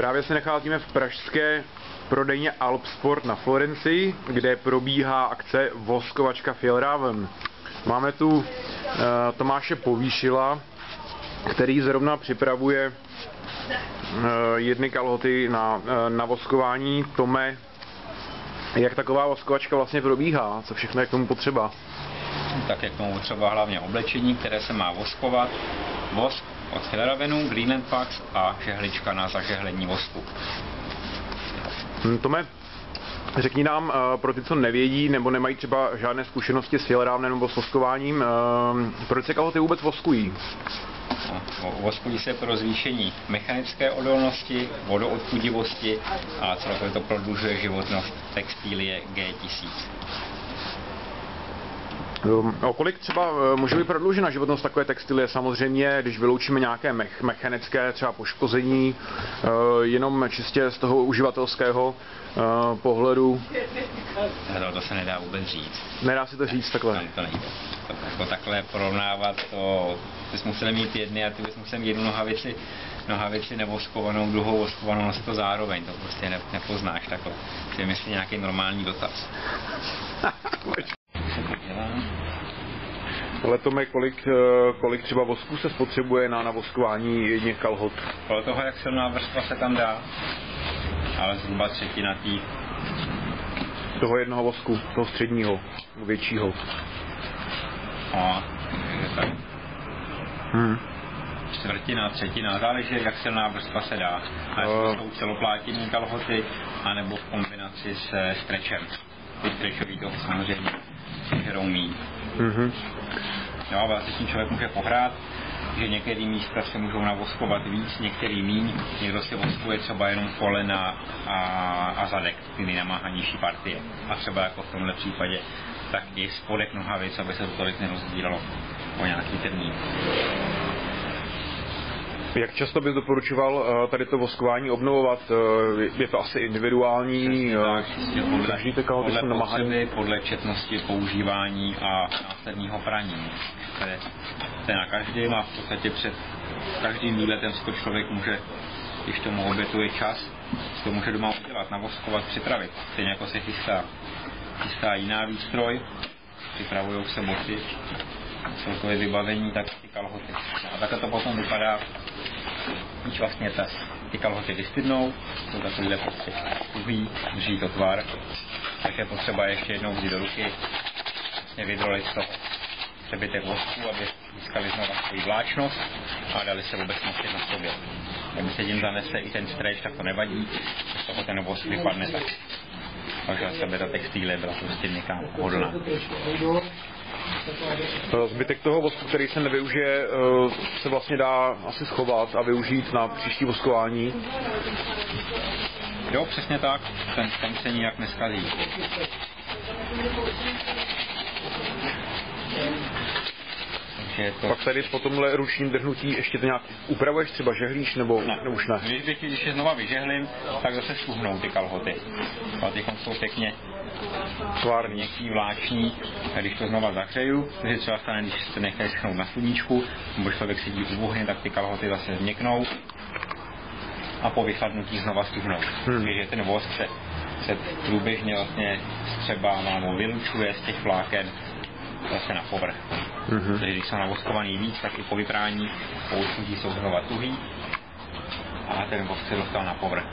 Právě se nacházíme v pražské prodejně Alpsport na Florencii, kde probíhá akce Voskovačka Fjällräven. Máme tu Tomáše Povýšila, který zrovna připravuje jedny kalhoty na voskování. Tome, jak taková voskovačka vlastně probíhá? Co všechno je k tomu potřeba? Tak je k tomu potřeba hlavně oblečení, které se má voskovat, vosk od Fjällrävenu, Greenland Wax a žehlička na zažehlení vosku. Tome, řekni nám, pro ty, co nevědí nebo nemají třeba žádné zkušenosti s Fjällrävenem nebo s voskováním, proč se kalhoty vůbec voskují? Voskují se pro zvýšení mechanické odolnosti, vodoodpudivosti a celkově to prodlužuje životnost textilie G1000. O kolik třeba může být prodloužena životnost takové textilie? Samozřejmě, když vyloučíme nějaké mechanické třeba poškození, jenom čistě z toho uživatelského pohledu. To se nedá vůbec říct. Nedá si to říct takhle? To nejde. Jako takhle porovnávat, to bys musel mít jedny a ty bys musel mít jednu nohavici nevoskovanou, druhou voskovanou, no to zároveň, to prostě nepoznáš takhle. To je myslím nějaký normální dotaz. Ale Tome, kolik třeba vosku se spotřebuje na voskování jedných kalhot? Podle toho, jak silná vrstva se tam dá, ale zhruba třetina toho jednoho vosku, toho středního, většího. No, tak. Čtvrtina, třetina, záleží, jak silná vrstva se dá. A jestli jsou celoplátinní kalhoty, anebo v kombinaci se stretchem. Ty stretchový toho samozřejmě žerou míň. Jo, ale se tím člověk může pohrát, že některý místa se můžou navoskovat víc, některý míň, někdo si voskuje třeba jenom kolena a zadek, ty nejnamáhanější partie. A třeba jako v tomhle případě, tak i spodek nohavic, aby se to tolik nerozdíralo po nějaký termín. Jak často bys doporučoval tady to voskování obnovovat? Je to asi individuální? Podle potřeby, podle četnosti používání a následního praní. To je na každém a v podstatě před každým výletem si to člověk může, když tomu obětuje čas, si to může doma udělat, navoskovat, připravit. Stejně jako se chystá jiná výstroj, připravují se boty, celkové vybavení, tak ty kalhoty. A takhle to potom vypadá, když vlastně ty kalhoty vystydnou, jsou takovýhle prostě tuhý, drží to tvar, tak je potřeba ještě jednou vzít do ruky, vlastně vydrolit z toho přebytek vosku, aby získali znovu svoji vláčnost a dali se vůbec nosit na sobě. Kdyby se tím zanese i ten stretch, tak to nevadí, z toho ten vosk vypadne tak. Takže na sebe ta textílie byla prostě někam pohodlná. Zbytek toho vosku, který se nevyužije, se vlastně dá asi schovat a využít na příští voskování. Jo, přesně tak. Ten se nijak neskazí. Pak tady po tomhle ručním drhnutí ještě to nějak upravuješ, třeba žehlíš, nebo už ne? Když je znova vyžehlím, tak zase stuhnou ty kalhoty. A ty jsou pěkně měkký, vláční. A když to znova zahřeju, takže třeba stane, když se nechají schnout na sluníčku, nebo člověk sedí u ohně, tak ty kalhoty zase změknou a po vychladnutí znova stuhnou. Takže ten vosk se průběžně vlastně střebává nebo vylučuje z těch vláken zase na povrch. Takže když jsou navoskovaný víc, tak i po vyprání, po uschnutí jsou znova tuhý a ten vosk se dostal na povrch.